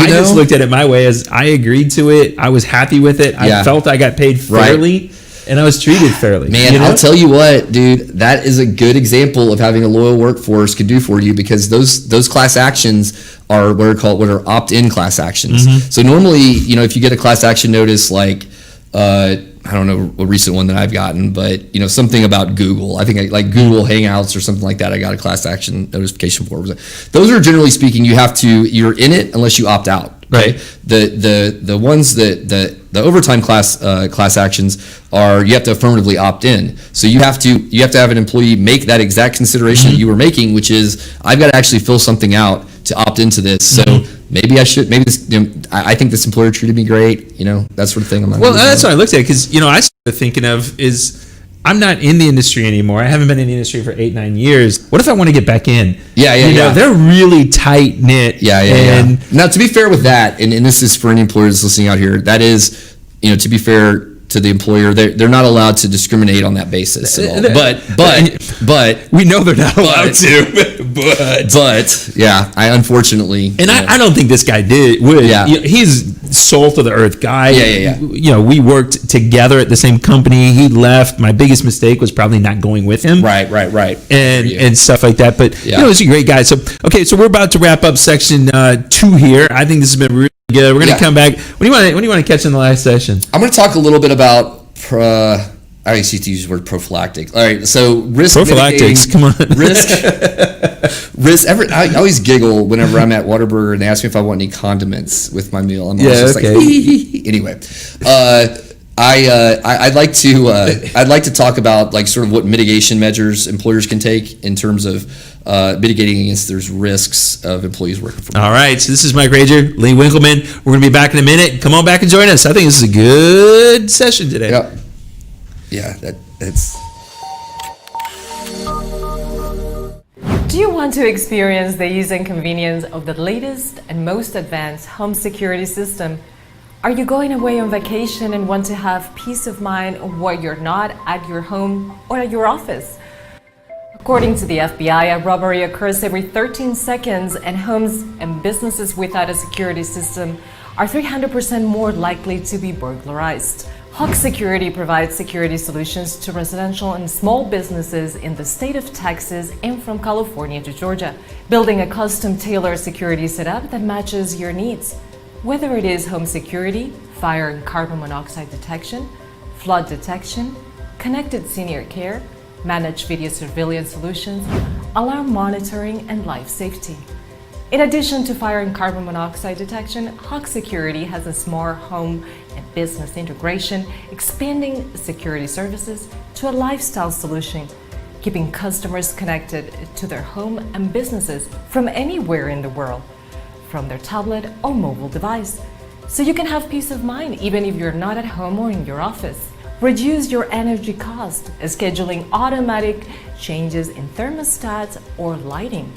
just looked at it my way as I agreed to it. I was happy with it. I felt I got paid fairly. And I was treated fairly. Man, I'll tell you what, dude, that is a good example of having a loyal workforce can do for you, because those class actions are what are opt-in class actions. So normally, if you get a class action notice, like I don't know a recent one that I've gotten, but something about Google. I think like Google Hangouts or something like that. I got a class action notification for. Those are, generally speaking, you're in it unless you opt out. Right. The ones that the overtime class actions are, you have to affirmatively opt in. So you have to have an employee make that exact consideration that you were making, which is, I've got to actually fill something out to opt into this. So maybe I should. Maybe this. I think this employer treated me great. That sort of thing. That's what I looked at, because I started thinking of is, I'm not in the industry anymore. I haven't been in the industry for 8-9 years. What if I want to get back in? Yeah. They're really tight knit. Yeah. Now, to be fair with that, and this is for any employers listening out here, that is, to be fair to the employer, they're not allowed to discriminate on that basis at all. But we know they're not allowed to. But yeah, I unfortunately, and I don't think this guy would. Yeah. He's salt of the earth guy. Yeah. We worked together at the same company. He left. My biggest mistake was probably not going with him. Right. And stuff like that. But he's a great guy. So we're about to wrap up section 2 here. I think this has been really good. We're going to come back. What do you want to catch in the last session? I'm going to talk a little bit about I always used to use the word prophylactic. All right, so risk prophylactics. Come on, risk. I always giggle whenever I'm at Whataburger and they ask me if I want any condiments with my meal. I'm always just like, anyway. I'd like to talk about like sort of what mitigation measures employers can take in terms of mitigating against those risks of employees working from home. All right, so this is Mike Rager, Lee Winkleman. We're going to be back in a minute. Come on back and join us. I think this is a good session today. Yeah, that's. Do you want to experience the ease and convenience of the latest and most advanced home security system? Are you going away on vacation and want to have peace of mind while you're not at your home or at your office? According to the FBI, a robbery occurs every 13 seconds, and homes and businesses without a security system are 300% more likely to be burglarized. Hawk Security provides security solutions to residential and small businesses in the state of Texas and from California to Georgia, building a custom-tailored security setup that matches your needs. Whether it is home security, fire and carbon monoxide detection, flood detection, connected senior care, managed video surveillance solutions, alarm monitoring, and life safety. In addition to fire and carbon monoxide detection, Hawk Security has a smart home and business integration, expanding security services to a lifestyle solution, keeping customers connected to their home and businesses from anywhere in the world, from their tablet or mobile device, so you can have peace of mind even if you're not at home or in your office. Reduce your energy cost, scheduling automatic changes in thermostats or lighting.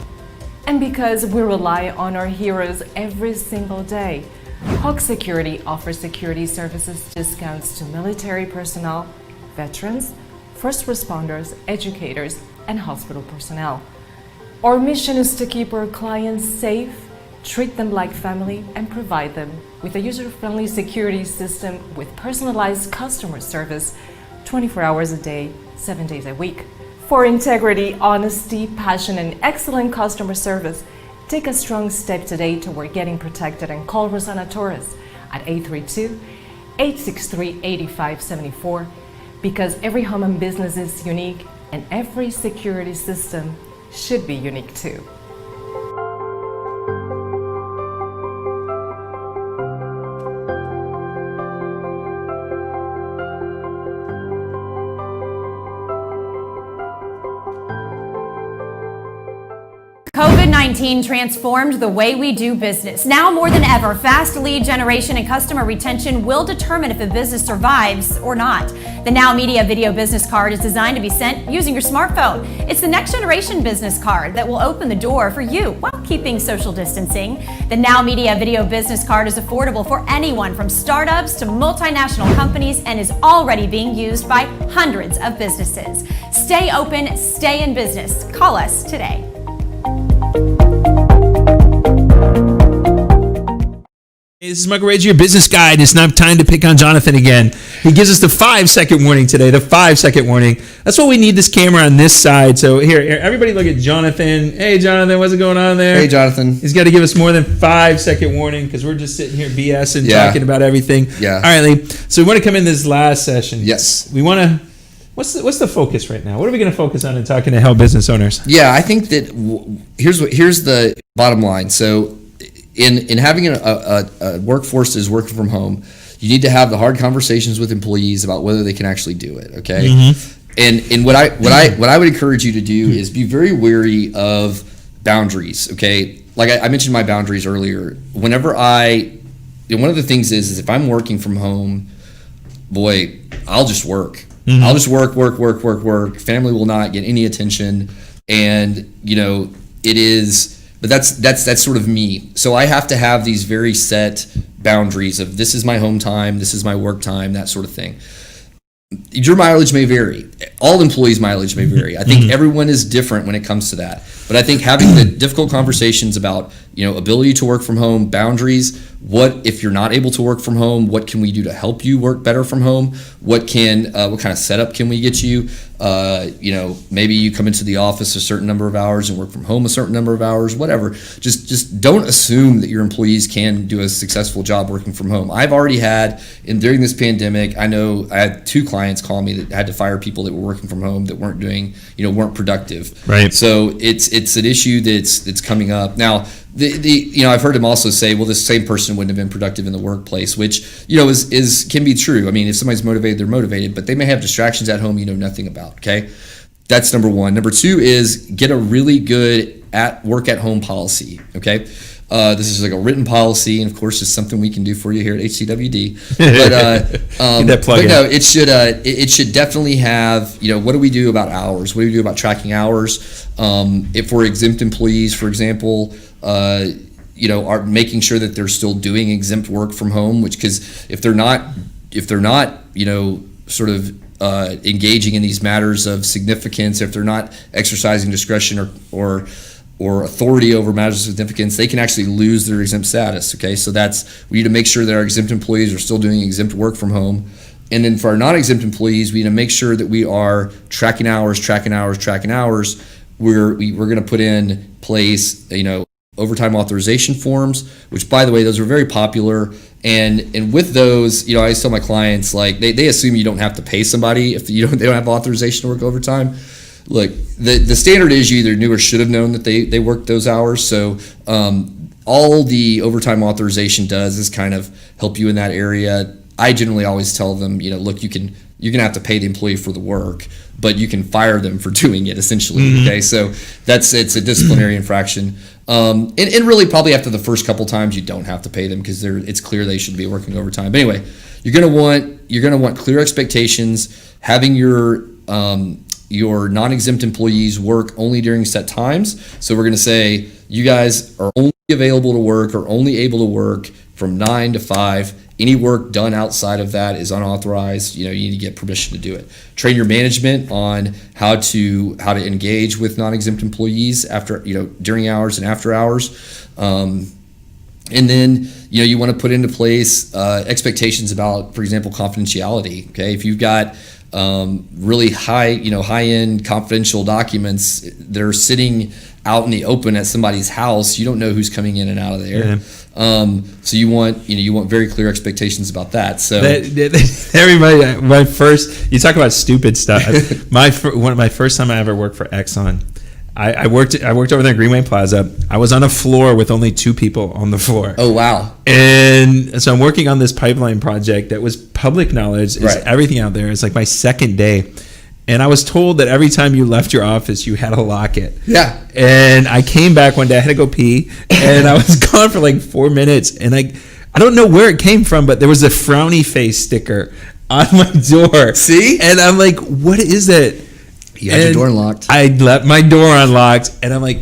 And because we rely on our heroes every single day, Hawk Security offers security services discounts to military personnel, veterans, first responders, educators, and hospital personnel. Our mission is to keep our clients safe, treat them like family, and provide them with a user-friendly security system with personalized customer service 24 hours a day, 7 days a week. For integrity, honesty, passion, and excellent customer service, take a strong step today toward getting protected and call Rosanna Torres at 832-863-8574 because every home and business is unique and every security system should be unique too. COVID-19 transformed the way we do business. Now more than ever, fast lead generation and customer retention will determine if a business survives or not. The Now Media Video Business Card is designed to be sent using your smartphone. It's the next generation business card that will open the door for you while keeping social distancing. The Now Media Video Business Card is affordable for anyone from startups to multinational companies and is already being used by hundreds of businesses. Stay open, stay in business. Call us today. Hey, this is Michael Rager, your business guide, and it's not time to pick on Jonathan again. He gives us the 5-second warning today, the 5-second warning. That's what we need this camera on this side. So here, everybody look at Jonathan. Hey, Jonathan, what's going on there? Hey, Jonathan. He's got to give us more than 5-second warning because we're just sitting here BSing, talking about everything. Yeah. All right, Lee. So we want to come in this last session. Yes. We want to... What's the focus right now? What are we going to focus on in talking to help business owners? Yeah, I think that here's the bottom line. So in having a workforce that is working from home, you need to have the hard conversations with employees about whether they can actually do it. Okay. Mm-hmm. And what I would encourage you to do is be very wary of boundaries. Okay. Like I mentioned my boundaries earlier. Whenever one of the things is if I'm working from home, boy, I'll just work. Mm-hmm. I'll just work. Family will not get any attention. And, it is, but that's sort of me. So I have to have these very set boundaries of this is my home time, this is my work time, that sort of thing. Your mileage may vary. All employees' mileage may vary. I think everyone is different when it comes to that. But I think having the difficult conversations about, ability to work from home, boundaries, what if you're not able to work from home, what can we do to help you work better from home? What kind of setup can we get you? Maybe you come into the office a certain number of hours and work from home a certain number of hours, whatever. Just don't assume that your employees can do a successful job working from home. I've already had, during this pandemic, I know I had 2 clients call me that had to fire people that were working from home that weren't doing, weren't productive. Right. So it's an issue that's coming up. Now, I've heard him also say, well, this same person wouldn't have been productive in the workplace, which, can be true. I mean, if somebody's motivated, they're motivated, but they may have distractions at home you know nothing about, okay? That's number 1. Number 2 is get a really good work at home policy, okay? This is like a written policy, and of course, it's something we can do for you here at HCWD. But no, it should definitely have. What do we do about hours? What do we do about tracking hours? If we're exempt employees, for example, are making sure that they're still doing exempt work from home. Because if they're not, sort of engaging in these matters of significance, if they're not exercising discretion or authority over matters of significance, they can actually lose their exempt status. Okay, so we need to make sure that our exempt employees are still doing exempt work from home. And then for our non-exempt employees, we need to make sure that we are tracking hours. We're going to put in place, overtime authorization forms, which, by the way, those are very popular. And with those, I always tell my clients, like, they assume you don't have to pay somebody if they don't have authorization to work overtime. Look, the standard is you either knew or should have known that they worked those hours. So all the overtime authorization does is kind of help you in that area. I generally always tell them, look, you're gonna have to pay the employee for the work, but you can fire them for doing it, essentially. Mm-hmm. Okay, so it's a disciplinary infraction. And really probably after the first couple times you don't have to pay them because it's clear they should be working overtime. But anyway, you're gonna want clear expectations, having your non-exempt employees work only during set times. So we're going to say you guys are only available to work or only able to work from 9 to 5. Any work done outside of that is unauthorized. You need to get permission to do it. Train your management on how to engage with non-exempt employees after, during hours and after hours. And then, you want to put into place expectations about, for example, confidentiality. Okay, if you've got really high-end confidential documents that are sitting out in the open at somebody's house, you don't know who's coming in and out of there. Yeah. So you want very clear expectations about that. So everybody, you talk about stupid stuff. One of my first time I ever worked for Exxon. I worked over there at Greenway Plaza. I was on a floor with only 2 people on the floor. Oh, wow. And so I'm working on this pipeline project that was public knowledge. It's Right. everything out there. It's like my second day. And I was told that every time you left your office, you had to lock it. Yeah. And I came back one day, I had to go pee, and I was gone for like 4 minutes. And I don't know where it came from, but there was a frowny face sticker on my door. See? And I'm like, what is that? You had your door unlocked. I left my door unlocked, and I'm like,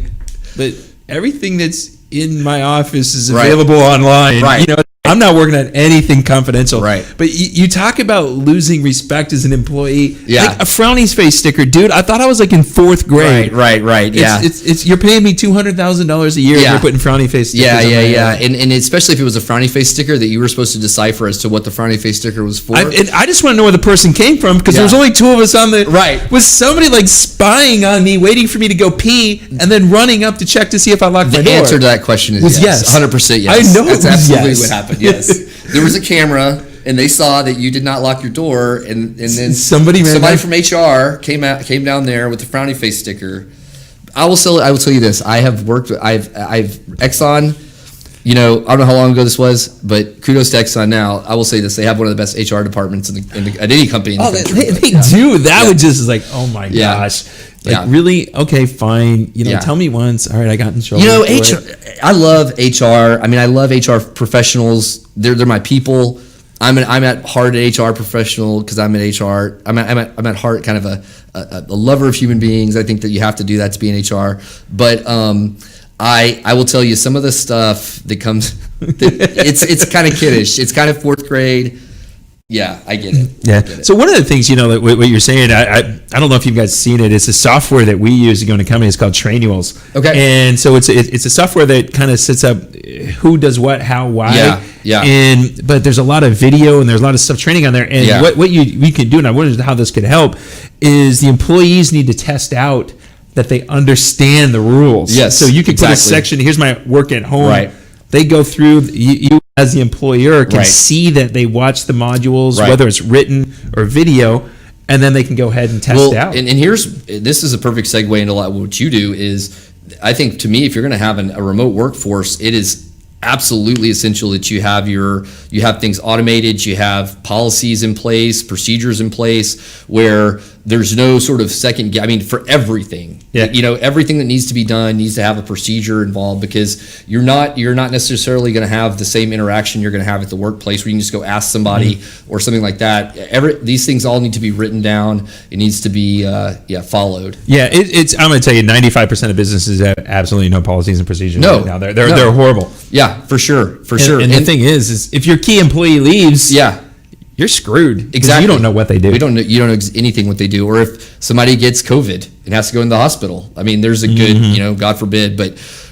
but everything that's in my office is Right. available online. Right. I'm not working on anything confidential. Right. But you talk about losing respect as an employee. Yeah. Like a frowny face sticker, dude. I thought I was like in 4th grade. Right. Yeah. It's you're paying me $200,000 a year. Yeah. And you're putting frowny face stickers. Yeah. on my head. And especially if it was a frowny face sticker that you were supposed to decipher as to what the frowny face sticker was for. I just want to know where the person came from because there was Yeah. only 2 of us on the. Right. Was somebody like spying on me, waiting for me to go pee, and then running up to check to see if I locked my The door? answer to that question is Was yes. yes. 100% yes. I know it That's was absolutely yes. what happened. Yes. There was a camera, and they saw that you did not lock your door, and then Somebody from HR came down there with the frowny face sticker. I will tell you this. I've Exxon. I don't know how long ago this was, but kudos to Exxon now. I will say this. They have one of the best HR departments at any company in the country. They do. That would just is like, oh my Yeah. gosh. Like, Yeah. really? Okay, fine. Yeah. Tell me once. All right, I got in trouble. HR. I love HR. I mean, I love HR professionals. They're my people. I'm at heart an HR professional because I'm in HR. I'm at heart kind of a lover of human beings. I think that you have to do that to be in HR. But I will tell you some of the stuff that comes. It's kind of kiddish. It's kind of 4th grade. Yeah, I get it. Yeah. I get it. So one of the things, what you're saying, I don't know if you guys seen it. It's a software that we use to go into companies called Trainuals. Okay. And so it's a software that kind of sets up who does what, how, why. Yeah. But there's a lot of video and there's a lot of stuff training on there. And Yeah. what we can do, and I wondered how this could help, is the employees need to test out that they understand the rules. Yes, So you could put a exactly. section. Here's my work at home. Right. They go through. You as the employer can Right. see that they watch the modules, Right. whether it's written or video, and then they can go ahead and test it out. And this is a perfect segue into a lot of what you do is, I think to me, if you're going to have a remote workforce, it is absolutely essential that you have things automated, you have policies in place, procedures in place where there's no sort of second. I mean, for everything, everything that needs to be done needs to have a procedure involved because you're not necessarily going to have the same interaction you're going to have at the workplace where you can just go ask somebody or something like that. These things all need to be written down. It needs to be followed. Yeah, I'm going to tell you, 95% of businesses have absolutely no policies and procedures No. right now. They're horrible. Yeah, for sure. And the thing is if your key employee leaves, yeah. you're screwed. 'Cause Exactly. You don't know what they do. You don't know anything what they do, or if somebody gets COVID and has to go in the hospital. I mean, there's a good, God forbid,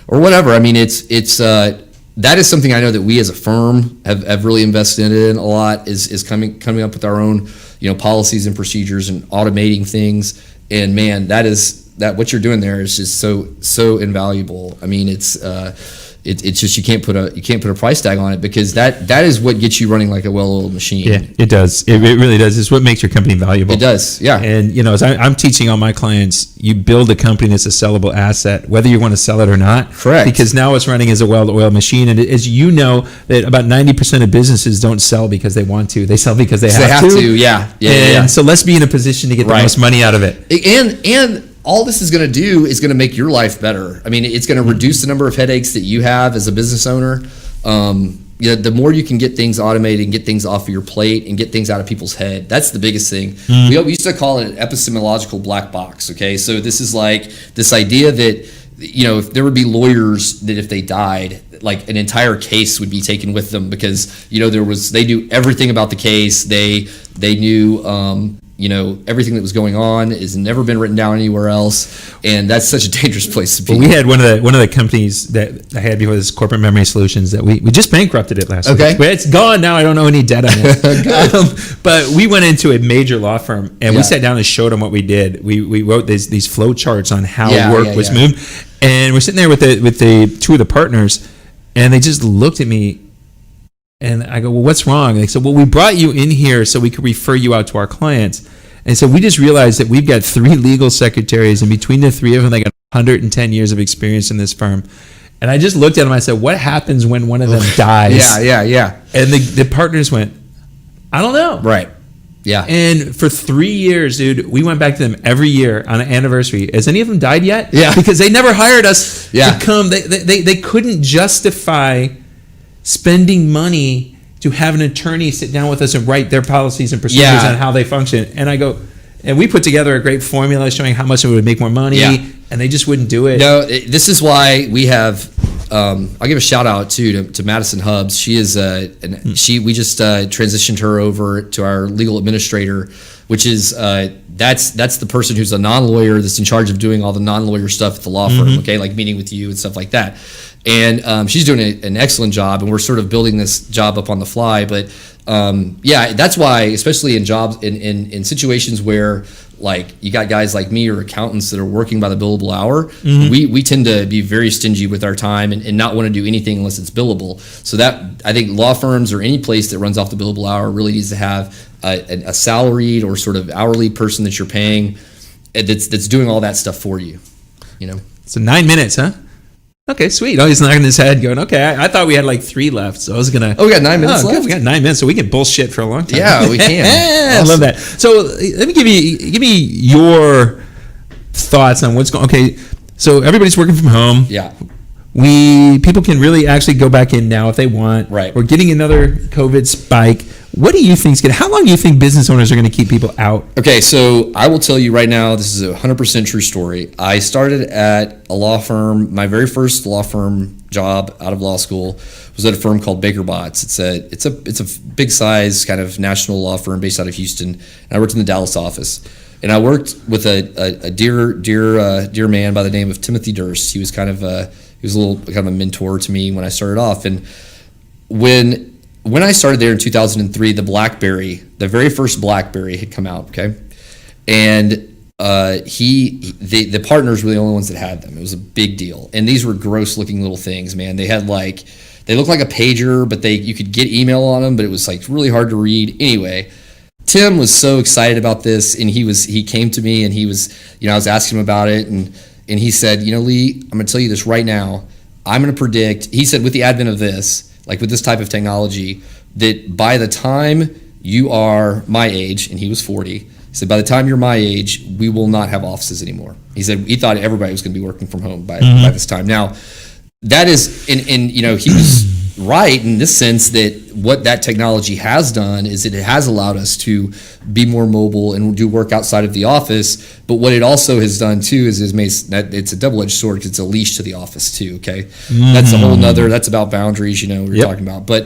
or whatever. I mean, that is something I know that we as a firm have really invested in a lot. Is coming up with our own, policies and procedures and automating things. And man, that what you're doing there is just so invaluable. I mean, it's just you can't put a price tag on it because that is what gets you running like a well-oiled machine. Yeah, it does. It really does. It's what makes your company valuable. It does. Yeah. And as I'm teaching all my clients, you build a company that's a sellable asset, whether you want to sell it or not. Correct. Because now it's running as a well-oiled machine, and as you know, that about 90% of businesses don't sell because they want to. They sell because they have to. Yeah. So let's be in a position to get the most money out of it. And all this is going to do is going to make your life better. I mean, it's going to reduce the number of headaches that you have as a business owner. The more you can get things automated and get things off of your plate and get things out of people's head, that's the biggest thing. We used to call it an epistemological black box. Okay, so this is like this idea that if there would be lawyers that if they died, like an entire case would be taken with them because they knew everything about the case. They knew everything that was going on has never been written down anywhere else, and that's such a dangerous place to be. Well, we had one of the companies that I had before this, Corporate Memory Solutions, that we just bankrupted it last week. But it's gone now. I don't owe any debt on it. But we went into a major law firm and we sat down and showed them what we did. We wrote these flow charts on how work was moved, and we're sitting there with the two of the partners, and they just looked at me. And I go, well, what's wrong? And they said, well, we brought you in here so we could refer you out to our clients. And so we just realized that we've got 3 legal secretaries, and between the 3 of them, they got 110 years of experience in this firm. And I just looked at them. I said, what happens when one of them dies? Yeah. And the partners went, I don't know. Right. Yeah. And for 3 years, dude, we went back to them every year on an anniversary. Has any of them died yet? Yeah. Because they never hired us to come. They couldn't justify spending money to have an attorney sit down with us and write their policies and procedures on how they function. And I go, and we put together a great formula showing how much it would make more money, and they just wouldn't do it. No, this is why we have. I'll give a shout out to Madison Hubbs. She is we just transitioned her over to our legal administrator, which is that's the person who's a non-lawyer that's in charge of doing all the non-lawyer stuff at the law firm. Okay, like meeting with you and stuff like that. And she's doing an excellent job, and we're sort of building this job up on the fly. But that's why, especially in jobs, in situations where like you got guys like me or accountants that are working by the billable hour, we tend to be very stingy with our time and not want to do anything unless it's billable. So that I think law firms or any place that runs off the billable hour really needs to have a salaried or sort of hourly person that you're paying that's doing all that stuff for you. So 9 minutes, huh? Okay, sweet. Oh, he's knocking his head going, okay, I thought we had like 3 left, so I was going to... Oh, we got 9 minutes left? Good. We got 9 minutes, so we can bullshit for a long time. Yeah, we can. Awesome. I love that. So let me give me your thoughts on what's going... Okay, so everybody's working from home. Yeah. People can really actually go back in now if they want. Right. We're getting another COVID spike. What do you think is how long do you think business owners are going to keep people out? Okay, so I will tell you right now, this is a 100% true story. I started at a law firm. My very first law firm job out of law school was at a firm called Baker Botts. It's a big size kind of national law firm based out of Houston. And I worked in the Dallas office. And I worked with a dear man by the name of Timothy Durst. He was kind of a mentor to me when I started off. And when I started there in 2003, the very first BlackBerry had come out, okay? And the partners were the only ones that had them. It was a big deal. And these were gross looking little things, man. They looked like a pager, but you could get email on them, but it was like really hard to read. Anyway, Tim was so excited about this, and he came to me and I was asking him about it, and he said, Lee, I'm going to tell you this right now. I'm going to predict, he said, with the advent of this, like with this type of technology, that by the time you are my age, and he was 40, he said, by the time you're my age, we will not have offices anymore. He said he thought everybody was going to be working from home by this time. Now, that is, and he was right in this sense that what that technology has done is it has allowed us to be more mobile and do work outside of the office. But what it also has done too is it's a double-edged sword because it's a leash to the office too. Okay, that's a whole nother. That's about boundaries. We're talking about. But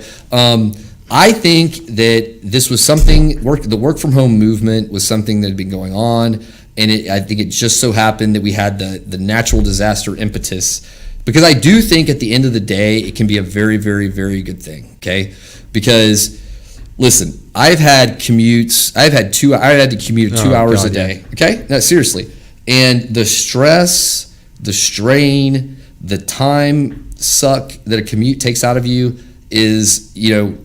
I think that this was something. The work from home movement was something that had been going on, and I think it just so happened that we had the natural disaster impetus. Because I do think at the end of the day, it can be a very, very, very good thing, okay? Because, listen, I've had to commute 2 hours a day, okay? No, seriously. And the stress, the strain, the time suck that a commute takes out of you is,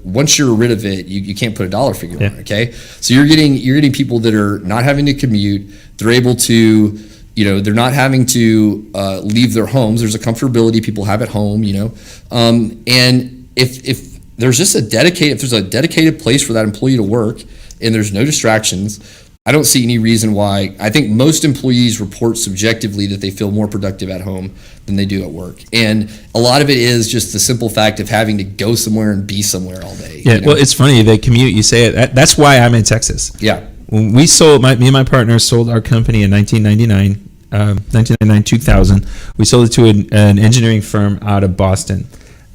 once you're rid of it, you can't put a dollar figure on it, okay? So you're getting people that are not having to commute. They're able to... they're not having to leave their homes. There's a comfortability people have at home, and if there's just a dedicated place for that employee to work and there's no distractions, I don't see any reason why. I think most employees report subjectively that they feel more productive at home than they do at work. And a lot of it is just the simple fact of having to go somewhere and be somewhere all day. Yeah, well, it's funny, they commute, you say it. That's why I'm in Texas. Yeah. When we sold, me and my partner sold our company in 1999, 2000. We sold it to an engineering firm out of Boston.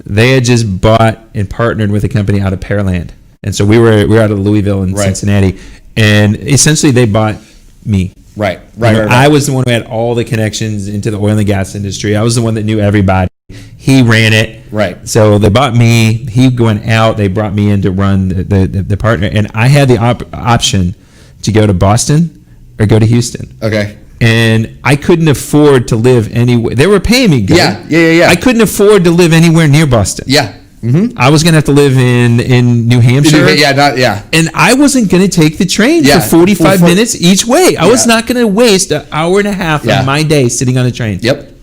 they had just bought and partnered with a company out of Pearland. And so we were out of Louisville and Right. Cincinnati. And essentially they bought me. Right. I was the one who had all the connections into the oil and gas industry. I was the one that knew everybody. He ran it. Right. So they bought me. He went out. They brought me in to run the partner. And I had the option to go to Boston or go to Houston. Okay. And I couldn't afford to live anywhere. They were paying me good. Yeah. I couldn't afford to live anywhere near Boston. Yeah. I was going to have to live in New Hampshire. Yeah. And I wasn't going to take the train Yeah, for 45 minutes each way. I was Yeah. not going to waste an hour and a half Yeah. of my day sitting on a train. Yep.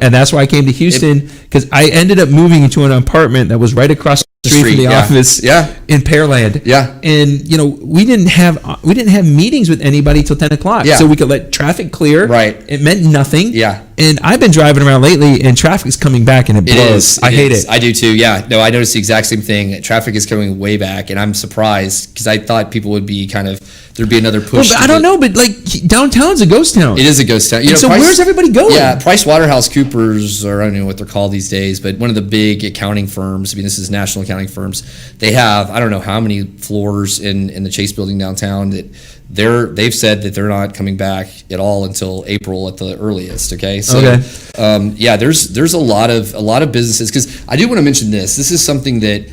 And that's why I came to Houston, because I ended up moving into an apartment that was right across the street from the yeah. office Yeah. in Pearland. Yeah. And we didn't have meetings with anybody till 10 o'clock. Yeah. So we could let traffic clear. Right. It meant nothing. Yeah. And I've been driving around lately, and traffic's coming back, and it blows. I hate it. I do too. Yeah. No, I noticed the exact same thing. Traffic is coming way back, and I'm surprised because I thought people would be there'd be another push. Well, but I don't know, but like downtown's a ghost town. It is a ghost town. So where's everybody going? Yeah, PricewaterhouseCoopers, or I don't know what they're called these days, but one of the big accounting firms. I mean, this is national accounting firms. They have I don't know how many floors in the Chase Building downtown that they've said that they're not coming back at all until April at the earliest. Okay, so there's a lot of businesses, because I do want to mention this. This is something that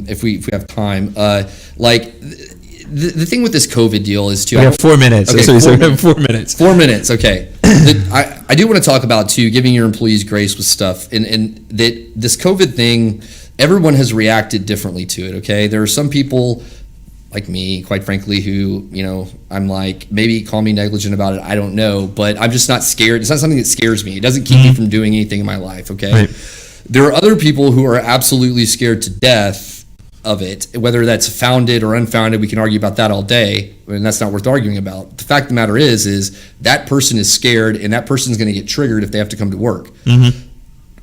if we have time, the thing with this COVID deal is too. We have 4 minutes. Okay, So we have 4 minutes. 4 minutes, okay. I do want to talk about, too, giving your employees grace with stuff. And that this COVID thing, everyone has reacted differently to it, okay? There are some people, like me, quite frankly, who, I'm like, maybe call me negligent about it, I don't know. But I'm just not scared. It's not something that scares me. It doesn't keep me from doing anything in my life, okay? Right. There are other people who are absolutely scared to death of it, whether that's founded or unfounded. We can argue about that all day, and that's not worth arguing about. The fact of the matter is that person is scared, and that person's going to get triggered if they have to come to work.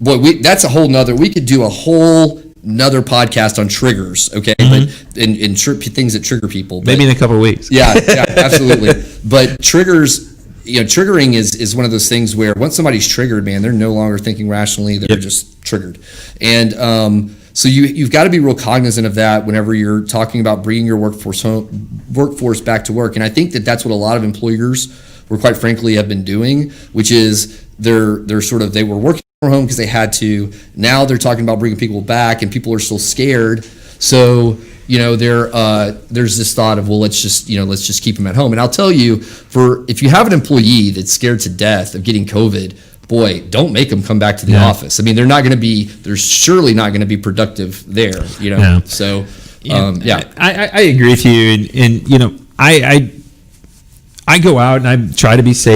Boy, that's a whole nother. We could do a whole nother podcast on triggers, okay? But things that trigger people. But, Maybe in a couple of weeks. Yeah, absolutely. But triggers. Triggering is one of those things where once somebody's triggered, man, they're no longer thinking rationally. They're just triggered, and so you've got to be real cognizant of that whenever you're talking about bringing your workforce back to work. And I think that's what a lot of employers, or quite frankly, have been doing, which is they were working from home because they had to. Now they're talking about bringing people back, and people are still scared. So there's this thought of, well, let's just keep them at home. And I'll tell you, if you have an employee that's scared to death of getting COVID, boy, don't make them come back to the office. I mean, they're surely not going to be productive there, No. So, I agree with you. And I go out and I try to be safe.